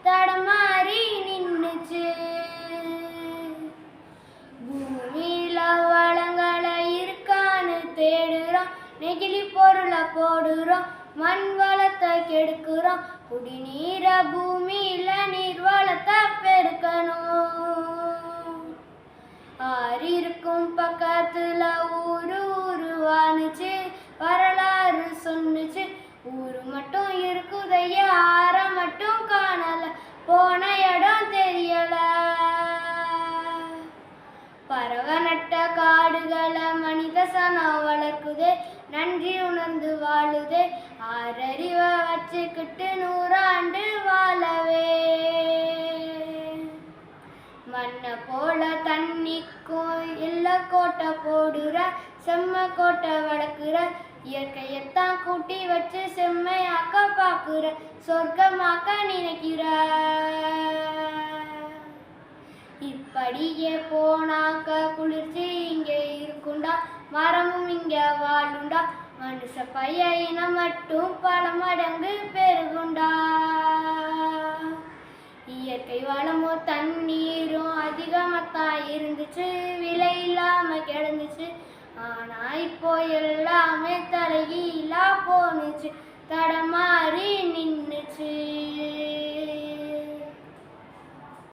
தடமாறி நின்னுச்சு. பூமியில வளங்களை இருக்கான்னு தேடுறோம், நெகிழி பொருளை போடுறோம், மண் வளத்தை கெடுக்கிறோம். குடிநீர பூமியில நீர் வளத்தை பெருக்கணும். ஆறு இருக்கும் பக்கத்துல ஊரு உருவானுச்சு, வரலாறு சொன்னுச்சு. ஊரு மட்டும் இருக்குதையா, ஆற மட்டும் காணல, போன இடம் தெரியல. பறவை நட்ட காடுகளை மனித சனம் வளர்க்குதே, நன்றி உணர்ந்து வாழுதே. ஆறறிவை வச்சுக்கிட்டு 100 ஆண்டு வாழவே. மண்ணை போல தண்ணிக்கும் எல்லை கோட்டை போடுற, செம்ம கோட்டை வளர்க்குற. இயற்கையத்தான் கூட்டி வச்சு செம்மையாக்க பார்க்குற, சொர்க்கமாக்க நினைக்கிற. இப்படியே போனாக்க குளிர்ச்சி இங்கே இருக்குண்டா, மரமும் இங்க வாழுண்டா. மனுஷ பைய இனம் மட்டும் பல மடங்கு பெருகுண்டா. இயற்கை வளமோ தண்ணீரும் அதிகமாத்தான் இருந்துச்சு, விலை இல்லாம கிடந்துச்சு. ஆனா இப்போ எல்லாமே தலைகீழா போனுச்சு, தடமாறி நின்னுச்சு.